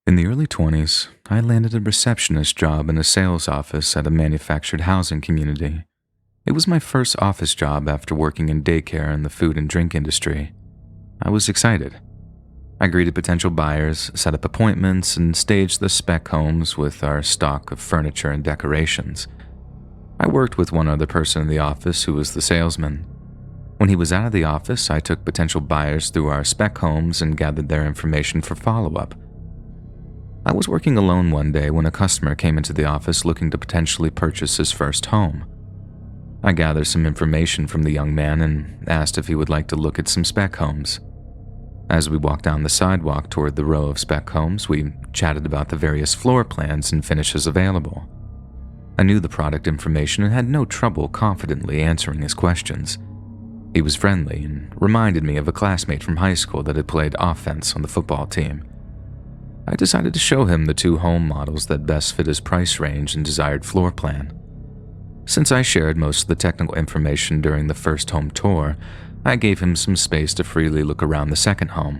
In the early 20s, I landed a receptionist job in a sales office at a manufactured housing community. It was my first office job after working in daycare in the food and drink industry. I was excited. I greeted potential buyers, set up appointments, and staged the spec homes with our stock of furniture and decorations. I worked with one other person in the office who was the salesman. When he was out of the office, I took potential buyers through our spec homes and gathered their information for follow-up. I was working alone one day when a customer came into the office looking to potentially purchase his first home. I gathered some information from the young man and asked if he would like to look at some spec homes. As we walked down the sidewalk toward the row of spec homes, we chatted about the various floor plans and finishes available. I knew the product information and had no trouble confidently answering his questions. He was friendly and reminded me of a classmate from high school that had played offense on the football team. I decided to show him the two home models that best fit his price range and desired floor plan. Since I shared most of the technical information during the first home tour, I gave him some space to freely look around the second home.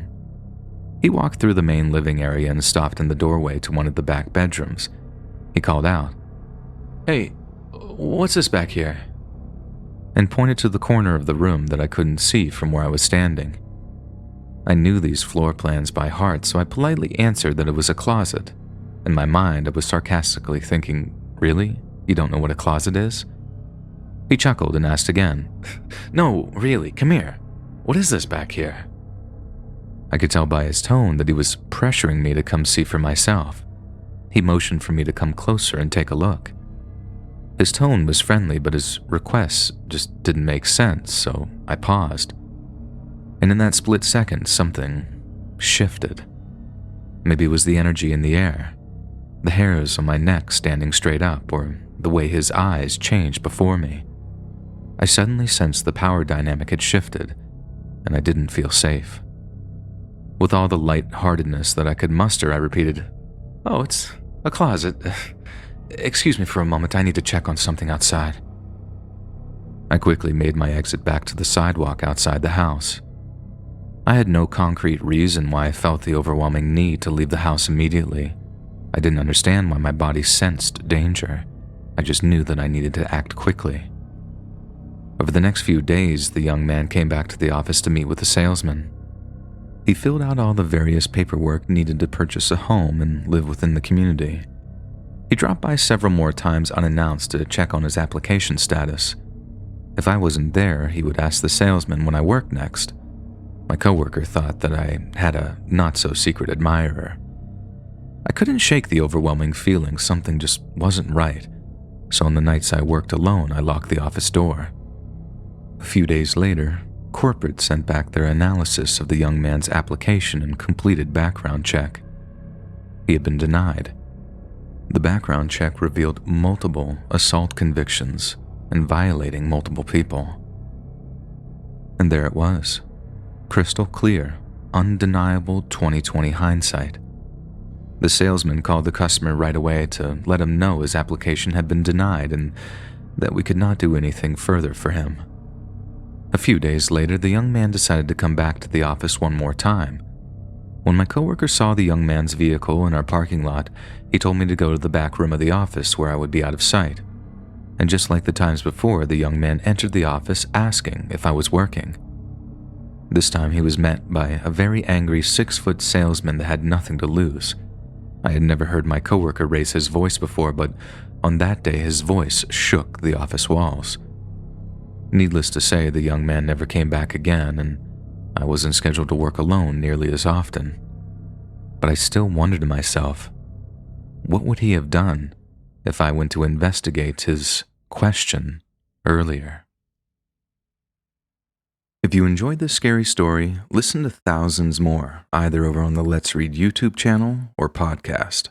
He walked through the main living area and stopped in the doorway to one of the back bedrooms. He called out, "Hey, what's this back here?" and pointed to the corner of the room that I couldn't see from where I was standing. I knew these floor plans by heart, so I politely answered that it was a closet. In my mind, I was sarcastically thinking, "Really? You don't know what a closet is?" He chuckled and asked again, "No, really, come here. What is this back here?" I could tell by his tone that he was pressuring me to come see for myself. He motioned for me to come closer and take a look. His tone was friendly, but his requests just didn't make sense, so I paused. And in that split second, something shifted. Maybe it was the energy in the air, the hairs on my neck standing straight up, or the way his eyes changed before me. I suddenly sensed the power dynamic had shifted, and I didn't feel safe. With all the light-heartedness that I could muster, I repeated, "Oh, it's a closet. Excuse me for a moment, I need to check on something outside." I quickly made my exit back to the sidewalk outside the house. I had no concrete reason why I felt the overwhelming need to leave the house immediately. I didn't understand why my body sensed danger. I just knew that I needed to act quickly. Over the next few days, the young man came back to the office to meet with the salesman. He filled out all the various paperwork needed to purchase a home and live within the community. He dropped by several more times unannounced to check on his application status. If I wasn't there, he would ask the salesman when I worked next. My coworker thought that I had a not-so-secret admirer. I couldn't shake the overwhelming feeling something just wasn't right, so on the nights I worked alone, I locked the office door. A few days later, corporate sent back their analysis of the young man's application and completed background check. He had been denied. The background check revealed multiple assault convictions and violating multiple people. And there it was. Crystal clear, undeniable 2020 hindsight. The salesman called the customer right away to let him know his application had been denied and that we could not do anything further for him. A few days later, the young man decided to come back to the office one more time. When my coworker saw the young man's vehicle in our parking lot, he told me to go to the back room of the office where I would be out of sight. And just like the times before, the young man entered the office asking if I was working. This time he was met by a very angry 6-foot salesman that had nothing to lose. I had never heard my coworker raise his voice before, but on that day his voice shook the office walls. Needless to say, the young man never came back again, and I wasn't scheduled to work alone nearly as often. But I still wondered to myself, what would he have done if I went to investigate his question earlier? If you enjoyed this scary story, listen to thousands more, either over on the Let's Read YouTube channel or podcast.